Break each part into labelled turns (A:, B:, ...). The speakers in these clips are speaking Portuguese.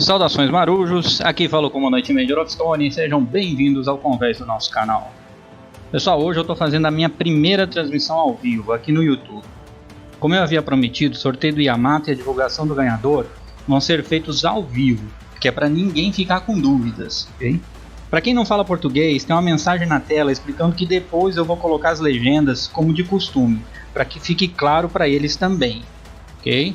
A: Saudações marujos, aqui fala o comandante Major of Stone e sejam bem-vindos ao Conversa do nosso canal. Pessoal, hoje eu estou fazendo a minha primeira transmissão ao vivo aqui no YouTube. Como eu havia prometido, o sorteio do Yamato e a divulgação do ganhador vão ser feitos ao vivo, que é para ninguém ficar com dúvidas, ok? Para quem não fala português, tem uma mensagem na tela explicando que depois eu vou colocar as legendas como de costume, para que fique claro para eles também, ok?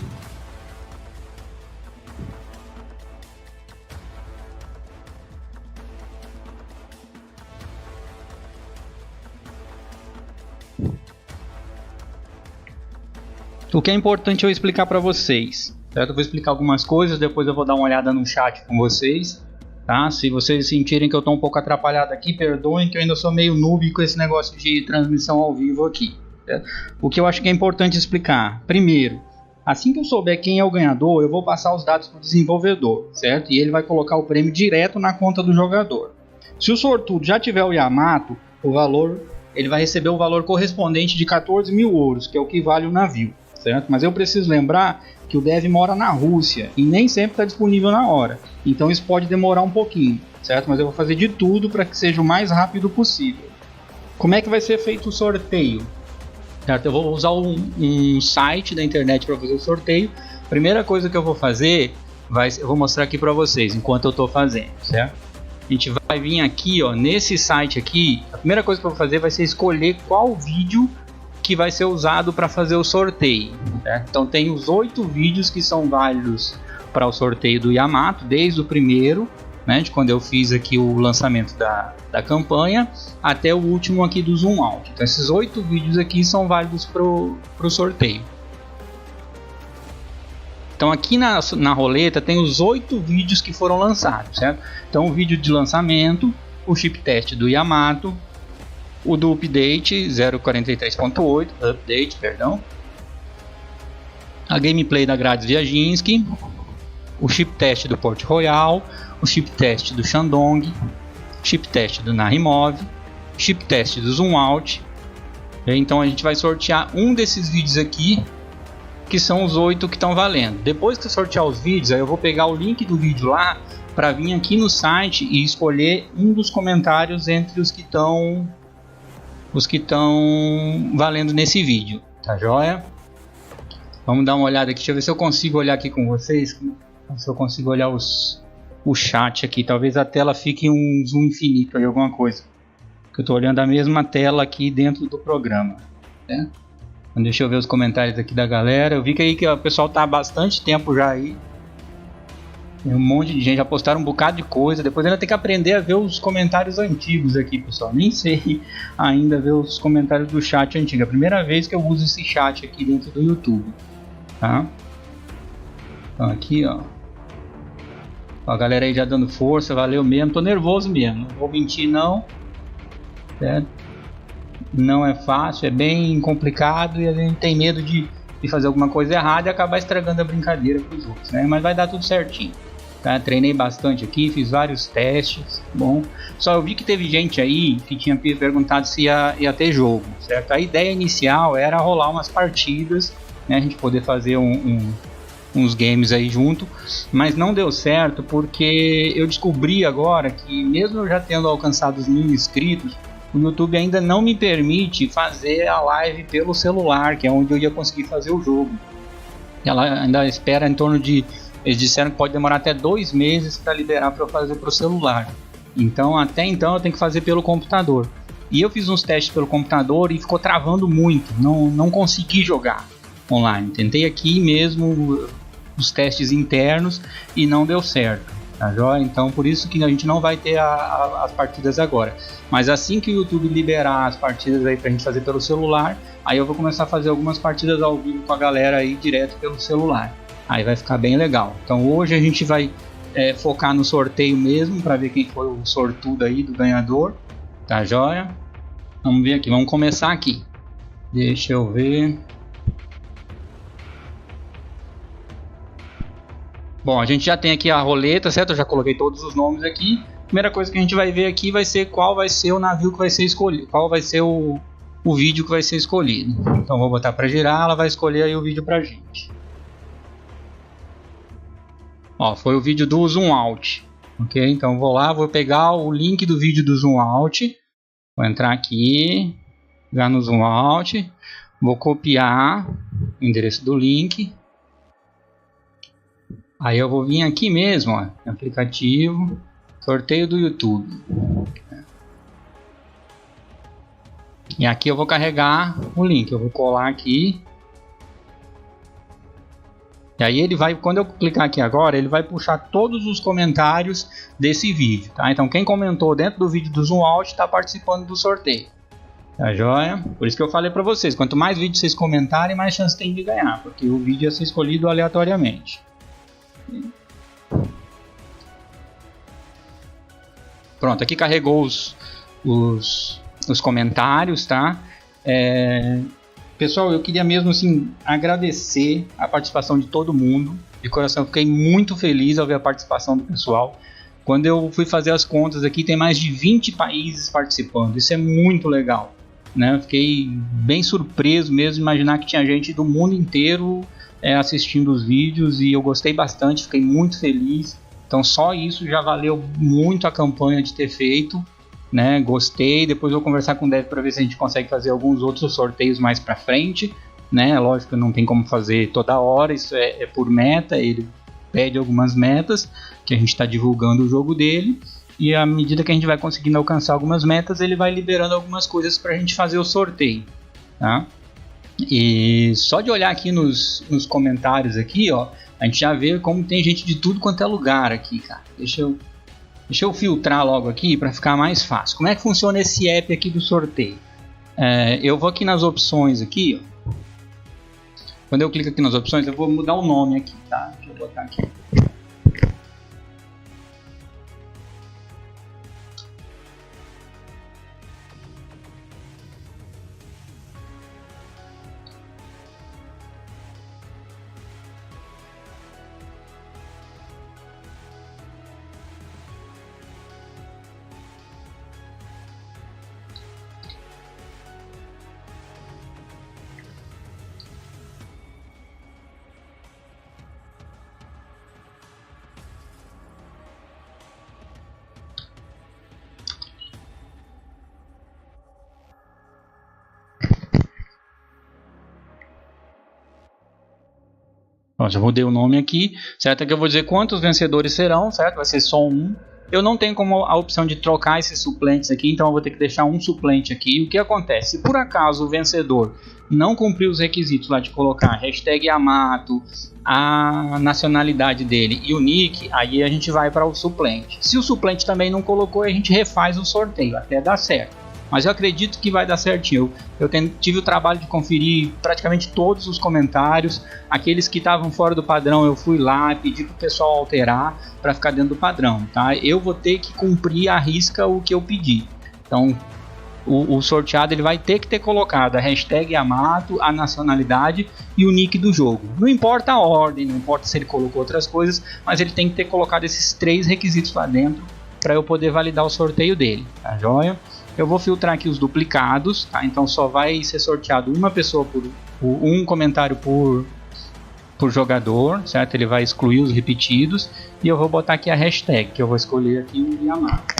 A: O que é importante eu explicar para vocês, certo? Eu vou explicar algumas coisas, depois eu vou dar uma olhada no chat com vocês, tá? Se vocês sentirem que eu estou um pouco atrapalhado aqui, perdoem que eu ainda sou meio noob com esse negócio de transmissão ao vivo aqui, certo? O que eu acho que é importante explicar, primeiro, assim que eu souber quem é o ganhador, eu vou passar os dados para o desenvolvedor, certo? E ele vai colocar o prêmio direto na conta do jogador. Se o sortudo já tiver o Yamato, o valor, ele vai receber o valor correspondente de 14 mil ouros, que é o que vale o navio. Certo? Mas eu preciso lembrar que o dev mora na Rússia e nem sempre está disponível na hora, então isso pode demorar um pouquinho, certo? Mas eu vou fazer de tudo para que seja o mais rápido possível. Como é que vai ser feito o sorteio? Certo? Eu vou usar um site da internet para fazer o sorteio. Primeira coisa que eu vou fazer, eu vou mostrar aqui para vocês enquanto eu estou fazendo, certo? A gente vai vir aqui, ó, nesse site aqui. A primeira coisa que eu vou fazer vai ser escolher qual vídeo que vai ser usado para fazer o sorteio, certo? Então tem os 8 vídeos que são válidos para o sorteio do Yamato, desde o primeiro, né, de quando eu fiz aqui o lançamento da campanha, até o último aqui do Zoom Out. Então esses 8 vídeos aqui são válidos para o sorteio. Então aqui na roleta tem os 8 vídeos que foram lançados, certo? Então o vídeo de lançamento, o chip teste do Yamato, o do update 0.43.8, a gameplay da Grades Viaginski, o chip test do Port Royal, o chip test do Shandong, chip test do Narimov, chip test do Zoom Out. Então a gente vai sortear um desses vídeos aqui, que são os 8 que estão valendo. Depois que eu sortear os vídeos, aí eu vou pegar o link do vídeo lá para vir aqui no site e escolher um dos comentários entre os que estão valendo nesse vídeo, tá joia? Vamos dar uma olhada aqui, deixa eu ver se eu consigo olhar aqui com vocês, se eu consigo olhar o chat aqui, talvez a tela fique um zoom infinito aí, alguma coisa, que eu estou olhando a mesma tela aqui dentro do programa, né? Então, deixa eu ver os comentários aqui da galera. Eu vi que aí que o pessoal tá há bastante tempo já aí. Tem um monte de gente, já postaram um bocado de coisa. Depois ainda tem que aprender a ver os comentários antigos aqui, pessoal. Nem sei ainda ver os comentários do chat antigo. É a primeira vez que eu uso esse chat aqui dentro do YouTube, tá? Então aqui, ó. A galera aí já dando força, valeu mesmo. Tô nervoso mesmo, não vou mentir não. Certo? Não é fácil, é bem complicado e a gente tem medo de fazer alguma coisa errada e acabar estragando a brincadeira para os outros, né? Mas vai dar tudo certinho. Tá? Treinei bastante aqui, fiz vários testes, bom. Só eu vi que teve gente aí que tinha perguntado se ia ter jogo, certo? A ideia inicial era rolar umas partidas, né? A gente poder fazer uns games aí junto, mas não deu certo porque eu descobri agora que mesmo eu já tendo alcançado os 1000 inscritos, o YouTube ainda não me permite fazer a live pelo celular, que é onde eu ia conseguir fazer o jogo. Ela ainda espera em torno de... Eles disseram que pode demorar até 2 meses para liberar para eu fazer para o celular. Então, até então, eu tenho que fazer pelo computador. E eu fiz uns testes pelo computador e ficou travando muito. Não consegui jogar online. Tentei aqui mesmo os testes internos e não deu certo. Tá joia? Então, por isso que a gente não vai ter as partidas agora. Mas assim que o YouTube liberar as partidas aí pra gente fazer pelo celular, aí eu vou começar a fazer algumas partidas ao vivo com a galera aí direto pelo celular. Aí vai ficar bem legal. Então hoje a gente vai focar no sorteio mesmo, para ver quem foi o sortudo aí do ganhador. Tá joia? Vamos ver aqui, vamos começar aqui. Deixa eu ver. Bom, a gente já tem aqui a roleta, certo? Eu já coloquei todos os nomes aqui. Primeira coisa que a gente vai ver aqui vai ser qual vai ser o navio que vai ser escolhido, qual vai ser o vídeo que vai ser escolhido. Então vou botar para girar, ela vai escolher aí o vídeo pra gente. Ó, foi o vídeo do zoom out. Ok? Então vou lá, vou pegar o link do vídeo do zoom out. Vou entrar aqui, pegar no zoom out. Vou copiar o endereço do link. Aí eu vou vir aqui mesmo, ó, aplicativo, sorteio do YouTube. E aqui eu vou carregar o link, eu vou colar aqui. E aí ele vai, quando eu clicar aqui agora, ele vai puxar todos os comentários desse vídeo, tá? Então quem comentou dentro do vídeo do Zoom Out está participando do sorteio. Tá joia? Por isso que eu falei para vocês, quanto mais vídeos vocês comentarem, mais chance tem de ganhar, porque o vídeo ia ser escolhido aleatoriamente. Pronto, aqui carregou os comentários, tá? Pessoal, eu queria mesmo assim agradecer a participação de todo mundo. De coração, eu fiquei muito feliz ao ver a participação do pessoal. Quando eu fui fazer as contas aqui, tem mais de 20 países participando. Isso é muito legal, né? Eu fiquei bem surpreso mesmo de imaginar que tinha gente do mundo inteiro assistindo os vídeos, e eu gostei bastante, fiquei muito feliz. Então só isso já valeu muito a campanha de ter feito, né? Gostei. Depois eu vou conversar com o Dev para ver se a gente consegue fazer alguns outros sorteios mais para frente, né? Lógico que não tem como fazer toda hora, isso é por meta. Ele pede algumas metas que a gente está divulgando o jogo dele, e à medida que a gente vai conseguindo alcançar algumas metas, ele vai liberando algumas coisas para a gente fazer o sorteio, tá? E só de olhar aqui nos comentários aqui, ó, a gente já vê como tem gente de tudo quanto é lugar aqui, cara. Deixa eu filtrar logo aqui para ficar mais fácil. Como é que funciona esse app aqui do sorteio? Eu vou aqui nas opções aqui, ó. Quando eu clico aqui nas opções, eu vou mudar o nome aqui, tá? Deixa eu botar aqui. Ó, já mudei o nome aqui, certo? Aqui eu vou dizer quantos vencedores serão, certo? Vai ser só um. Eu não tenho como a opção de trocar esses suplentes aqui, então eu vou ter que deixar um suplente aqui. O que acontece? Se por acaso o vencedor não cumprir os requisitos lá de colocar hashtag Yamato, a nacionalidade dele e o nick, aí a gente vai para o suplente. Se o suplente também não colocou, a gente refaz o sorteio até dar certo. Mas eu acredito que vai dar certinho. Eu tive o trabalho de conferir praticamente todos os comentários. Aqueles que estavam fora do padrão, eu fui lá e pedi para o pessoal alterar para ficar dentro do padrão, tá? Eu vou ter que cumprir à risca o que eu pedi. Então o sorteado ele vai ter que ter colocado a hashtag Yamato, a nacionalidade e o nick do jogo. Não importa a ordem, não importa se ele colocou outras coisas, mas ele tem que ter colocado esses 3 requisitos lá dentro para eu poder validar o sorteio dele, tá joia? Eu vou filtrar aqui os duplicados, tá? Então só vai ser sorteado uma pessoa por um comentário por jogador, certo? Ele vai excluir os repetidos, e eu vou botar aqui a hashtag, que eu vou escolher aqui o Yamato.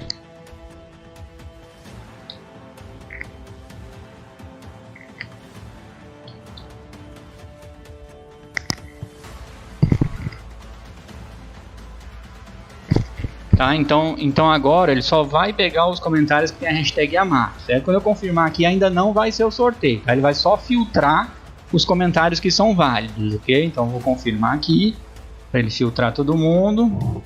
A: Tá, então agora ele só vai pegar os comentários que tem a hashtag Yamato, certo? Quando eu confirmar aqui, ainda não vai ser o sorteio, tá? Ele vai só filtrar os comentários que são válidos, ok? Então eu vou confirmar aqui para ele filtrar todo mundo.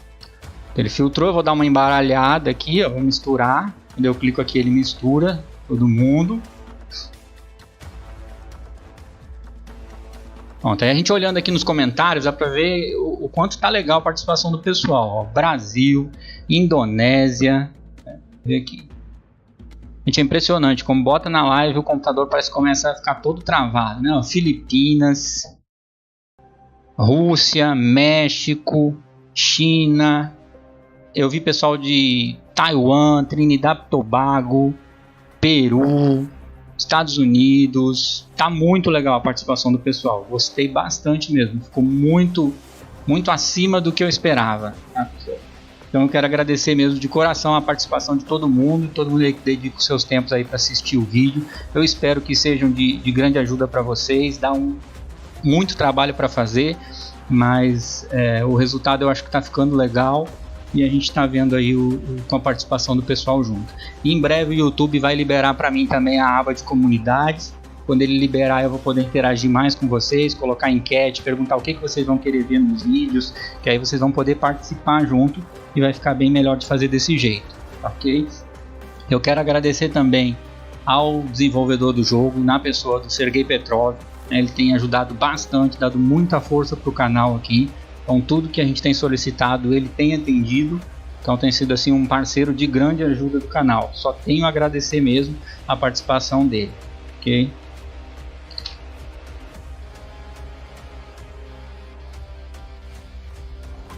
A: Ele filtrou, eu vou dar uma embaralhada aqui, ó, vou misturar. Quando eu clico aqui, ele mistura todo mundo. Pronto, aí a gente olhando aqui nos comentários dá para ver o quanto está legal a participação do pessoal. Ó, Brasil, Indonésia, vê aqui. Gente, é impressionante, como bota na live o computador parece que começa a ficar todo travado, né? Ó, Filipinas, Rússia, México, China, eu vi pessoal de Taiwan, Trinidad e Tobago, Peru, Estados Unidos. Tá muito legal a participação do pessoal, gostei bastante mesmo, ficou muito muito acima do que eu esperava, tá? Então eu quero agradecer mesmo de coração a participação de todo mundo aí que dedica os seus tempos aí para assistir o vídeo. Eu espero que sejam de grande ajuda para vocês. Dá muito trabalho para fazer, mas o resultado eu acho que está ficando legal e a gente está vendo aí com a participação do pessoal junto. E em breve o YouTube vai liberar para mim também a aba de comunidades. Quando ele liberar, eu vou poder interagir mais com vocês, colocar enquete, perguntar o que vocês vão querer ver nos vídeos, que aí vocês vão poder participar junto e vai ficar bem melhor de fazer desse jeito, ok? Eu quero agradecer também ao desenvolvedor do jogo, na pessoa do Sergei Petrov, né? Ele tem ajudado bastante, dado muita força para o canal aqui, então tudo que a gente tem solicitado ele tem atendido, então tem sido assim um parceiro de grande ajuda do canal. Só tenho a agradecer mesmo a participação dele, ok?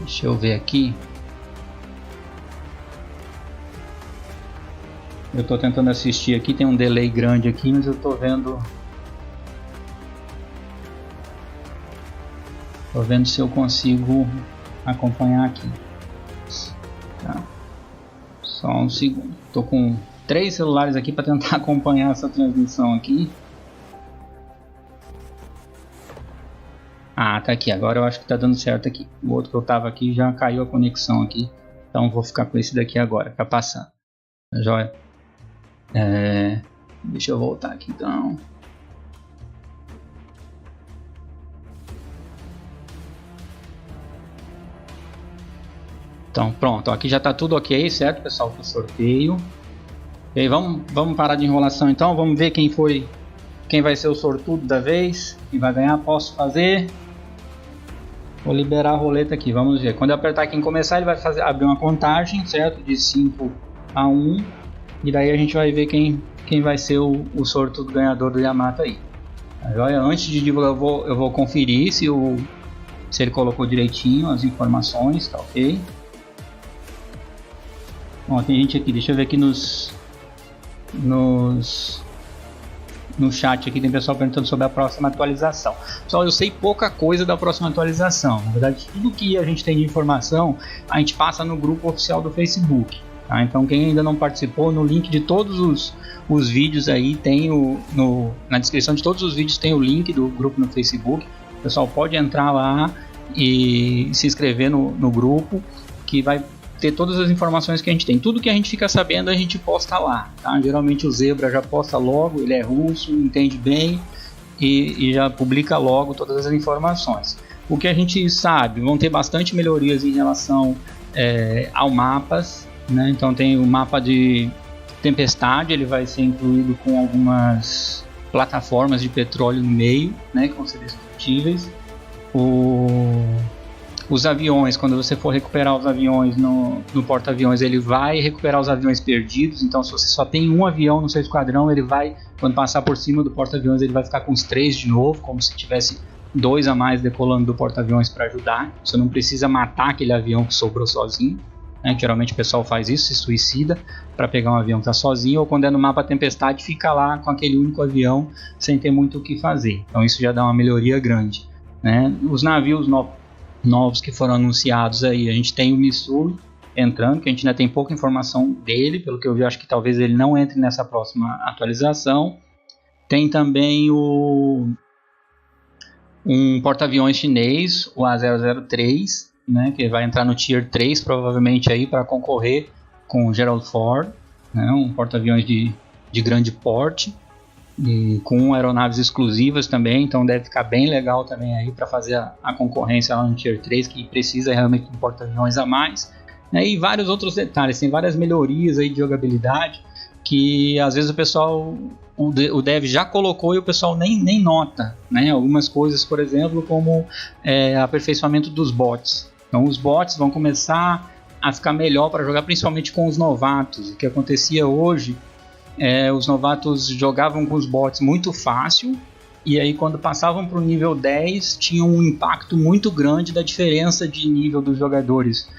A: Deixa eu ver aqui. Eu estou tentando assistir aqui, tem um delay grande aqui, mas eu estou vendo. Estou vendo se eu consigo acompanhar aqui. Tá. Só um segundo. Estou com 3 celulares aqui para tentar acompanhar essa transmissão aqui. Ah, tá aqui. Agora eu acho que tá dando certo aqui. O outro que eu tava aqui já caiu a conexão aqui. Então vou ficar com esse daqui agora, tá passando. Tá joia? Deixa eu voltar aqui então. Então pronto, aqui já tá tudo ok, certo, pessoal, pro sorteio. E aí, vamos parar de enrolação então. Vamos ver quem vai ser o sortudo da vez. Quem vai ganhar, posso fazer. Vou liberar a roleta aqui, vamos ver. Quando eu apertar aqui em começar, ele vai abrir uma contagem, certo? De 5 a 1. E daí a gente vai ver quem vai ser o sortudo ganhador do Yamato aí. Tá joia? Antes de divulgar, eu vou conferir se ele colocou direitinho as informações, tá ok? Bom, tem gente aqui, deixa eu ver aqui no chat aqui, tem pessoal perguntando sobre a próxima atualização. Pessoal, eu sei pouca coisa da próxima atualização. Na verdade, tudo que a gente tem de informação, a gente passa no grupo oficial do Facebook. Tá? Então, quem ainda não participou, no link de todos os vídeos aí, na descrição de todos os vídeos tem o link do grupo no Facebook. O pessoal pode entrar lá e se inscrever no grupo, que vai ter todas as informações que a gente tem. Tudo que a gente fica sabendo a gente posta lá, tá? Geralmente o Zebra já posta logo, ele é russo, entende bem e já publica logo todas as informações. O que a gente sabe, vão ter bastante melhorias em relação ao mapas, né? Então tem o mapa de tempestade, ele vai ser incluído com algumas plataformas de petróleo no meio, né? Que vão ser destrutíveis. Os aviões, quando você for recuperar os aviões no porta-aviões, ele vai recuperar os aviões perdidos. Então, se você só tem um avião no seu esquadrão, ele vai, quando passar por cima do porta-aviões, ele vai ficar com os 3 de novo, como se tivesse 2 a mais decolando do porta-aviões para ajudar. Você não precisa matar aquele avião que sobrou sozinho, né? Geralmente o pessoal faz isso, se suicida para pegar um avião que está sozinho, ou quando é no mapa tempestade, fica lá com aquele único avião sem ter muito o que fazer. Então, isso já dá uma melhoria grande, né? Os navios novos que foram anunciados aí, a gente tem o Missouri entrando, que a gente ainda tem pouca informação dele, pelo que eu vi, acho que talvez ele não entre nessa próxima atualização. Tem também um porta-aviões chinês, o A003, né, que vai entrar no Tier 3 provavelmente aí para concorrer com o Gerald Ford, né, um porta-aviões de grande porte. E com aeronaves exclusivas também, então deve ficar bem legal também aí para fazer a concorrência lá no Tier 3, que precisa realmente de porta-aviões a mais, né? E vários outros detalhes, tem várias melhorias aí de jogabilidade que às vezes o pessoal, o dev já colocou e o pessoal nem nota, né? Algumas coisas, por exemplo, como aperfeiçoamento dos bots. Então os bots vão começar a ficar melhor para jogar, principalmente com os novatos. O que acontecia hoje, os novatos jogavam com os bots muito fácil, e aí quando passavam para o nível 10 tinha um impacto muito grande da diferença de nível dos jogadores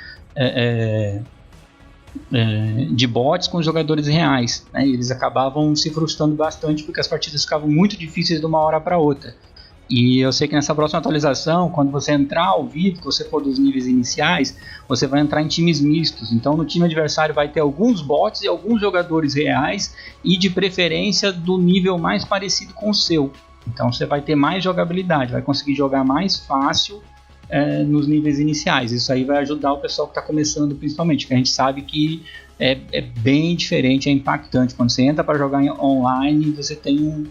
A: de bots com os jogadores reais, né? Eles acabavam se frustrando bastante porque as partidas ficavam muito difíceis de uma hora para outra. E eu sei que nessa próxima atualização, quando você entrar ao vivo, que você for dos níveis iniciais, você vai entrar em times mistos. Então no time adversário vai ter alguns bots e alguns jogadores reais, e de preferência do nível mais parecido com o seu. Então você vai ter mais jogabilidade, vai conseguir jogar mais fácil nos níveis iniciais. Isso aí vai ajudar o pessoal que está começando, principalmente, que a gente sabe que é bem diferente, é impactante. Quando você entra para jogar online, você tem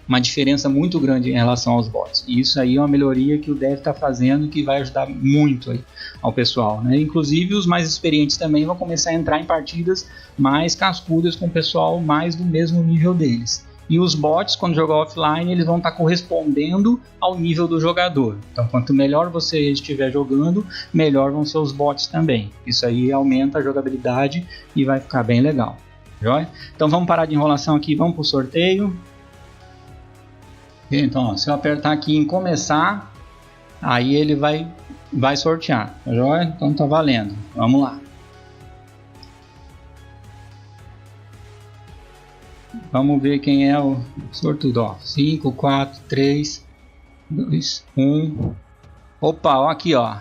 A: uma diferença muito grande em relação aos bots. E isso aí é uma melhoria que o dev está fazendo, que vai ajudar muito aí ao pessoal, né? Inclusive os mais experientes também vão começar a entrar em partidas mais cascudas com o pessoal mais do mesmo nível deles. E os bots, quando jogar offline, eles vão estar correspondendo ao nível do jogador. Então, quanto melhor você estiver jogando, melhor vão ser os bots também. Isso aí aumenta a jogabilidade e vai ficar bem legal. Joia? Então, vamos parar de enrolação aqui, vamos para o sorteio. Então, ó, se eu apertar aqui em começar, aí ele vai sortear. Joia? Então, tá valendo. Vamos lá. Vamos ver quem é o sortudo, ó. 5, 4, 3, 2, 1. Opa, ó aqui, ó.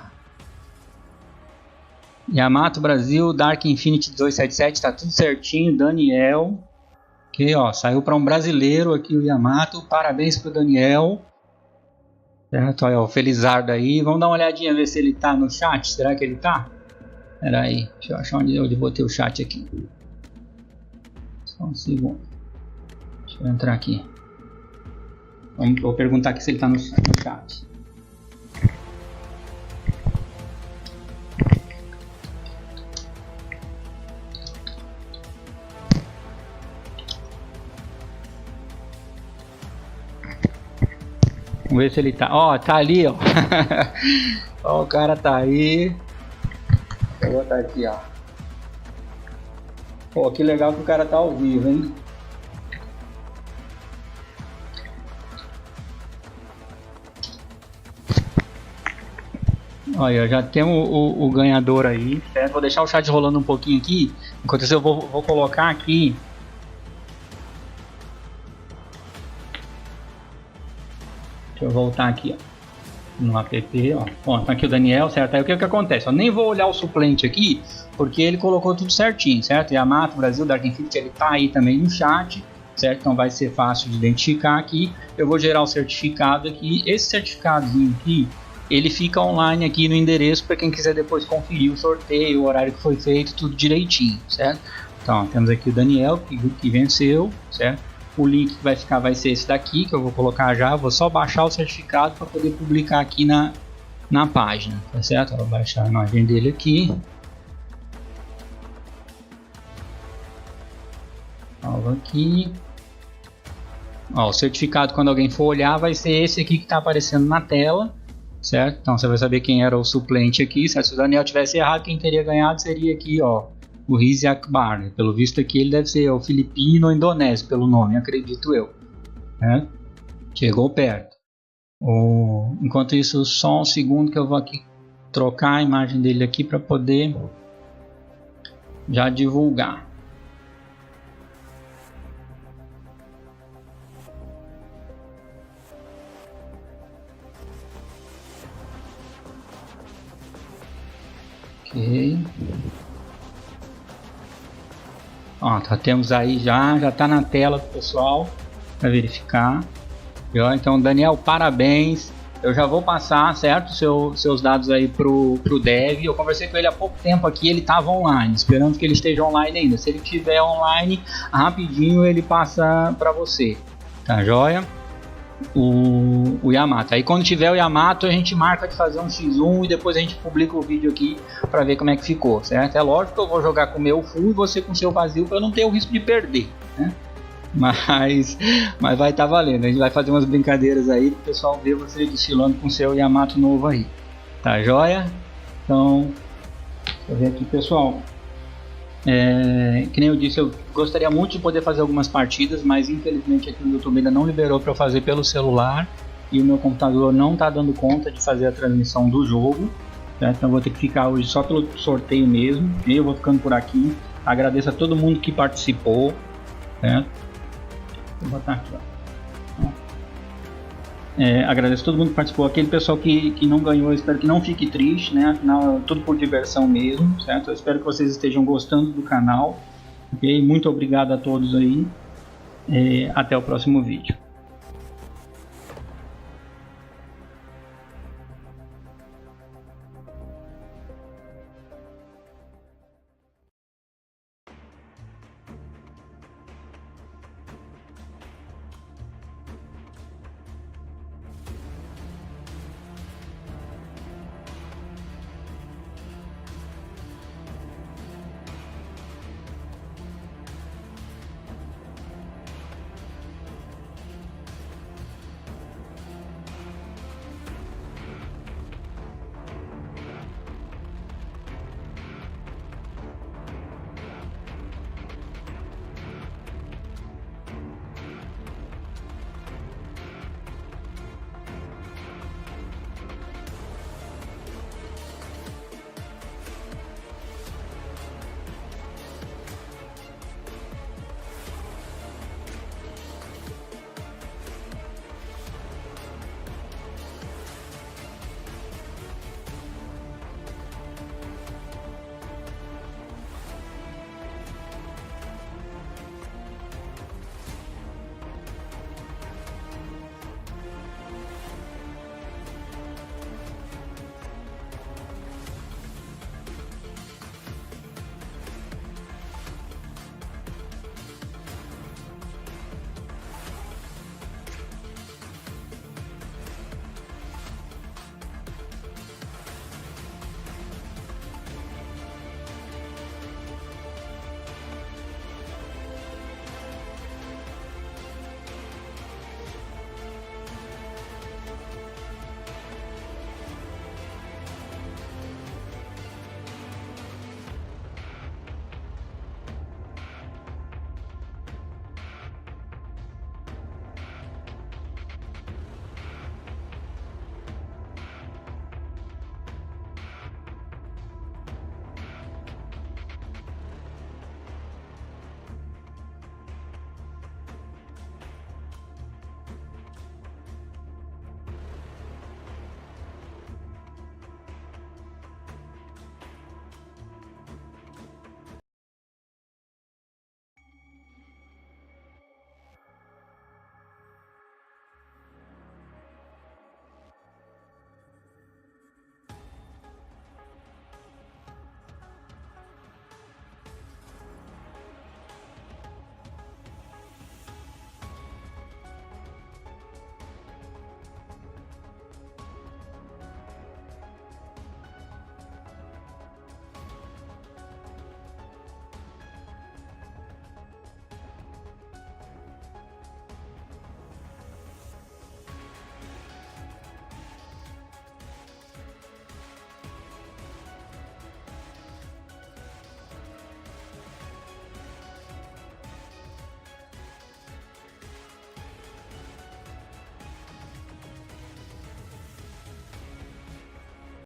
A: Yamato Brasil, Dark Infinity 277, tá tudo certinho. Daniel. Aqui, ó, saiu para um brasileiro aqui o Yamato. Parabéns pro Daniel. Certo, olha o Felizardo aí. Vamos dar uma olhadinha, ver se ele tá no chat. Será que ele tá? Pera aí, deixa eu achar onde eu botei o chat aqui. Só um segundo. Deixa eu entrar aqui. Vou perguntar aqui se ele está no chat. Vamos ver se ele tá. Ó, tá ali, ó. Ó, o cara tá aí. Vou botar aqui, ó. Pô, que legal que o cara tá ao vivo, hein? Olha, já temos o ganhador aí, certo? Vou deixar o chat rolando um pouquinho aqui. Enquanto isso eu vou colocar aqui. Deixa eu voltar aqui, ó, no app, ó. Bom, tá aqui o Daniel, certo? Aí o que acontece? Eu nem vou olhar o suplente aqui, porque ele colocou tudo certinho, certo? Yamato Brasil, Dark Infinity, ele tá aí também no chat, certo? Então vai ser fácil de identificar aqui. Eu vou gerar o certificado aqui. Esse certificadozinho aqui, ele fica online aqui no endereço para quem quiser depois conferir o sorteio, o horário que foi feito, tudo direitinho, certo? Então, ó, temos aqui o Daniel que venceu, certo? O link que vai ficar vai ser esse daqui, que eu vou colocar já. Vou só baixar o certificado para poder publicar aqui na página, tá certo? Eu vou baixar a imagem dele aqui. Salva aqui. Ó, o certificado, quando alguém for olhar, vai ser esse aqui que está aparecendo na tela. Certo? Então você vai saber quem era o suplente aqui, certo? Se o Daniel tivesse errado, quem teria ganhado seria aqui, ó, o Rizi Akbar. Pelo visto aqui ele deve ser o filipino ou indonésio pelo nome, acredito eu, né? Chegou perto. Enquanto isso, só um segundo que eu vou aqui trocar a imagem dele aqui para poder já divulgar. Ok. Ó, temos aí já tá na tela do pessoal para verificar. Então, Daniel, parabéns. Eu já vou passar, certo, seus dados aí pro dev. Eu conversei com ele há pouco tempo aqui, ele estava online, esperando que ele esteja online ainda. Se ele estiver online, rapidinho ele passa para você, tá joia? O Yamato. Aí quando tiver o Yamato a gente marca de fazer um X1 e depois a gente publica o vídeo aqui para ver como é que ficou, certo? É lógico que eu vou jogar com o meu full e você com o seu vazio para não ter o risco de perder, né? Mas vai estar valendo. A gente vai fazer umas brincadeiras aí para o pessoal ver você desfilando com o seu Yamato novo aí, tá joia? Então, deixa eu ver aqui, pessoal. Que nem eu disse, eu gostaria muito de poder fazer algumas partidas, mas infelizmente aqui no YouTube ainda não liberou para eu fazer pelo celular e o meu computador não está dando conta de fazer a transmissão do jogo, certo? Então eu vou ter que ficar hoje só pelo sorteio mesmo. Eu vou ficando por aqui. Agradeço a todo mundo que participou, certo? Vou botar aqui, ó. Agradeço a todo mundo que participou. Aquele pessoal que não ganhou, eu espero que não fique triste, né? Afinal, é tudo por diversão mesmo, certo? Eu espero que vocês estejam gostando do canal. Ok? Muito obrigado a todos aí. Até o próximo vídeo.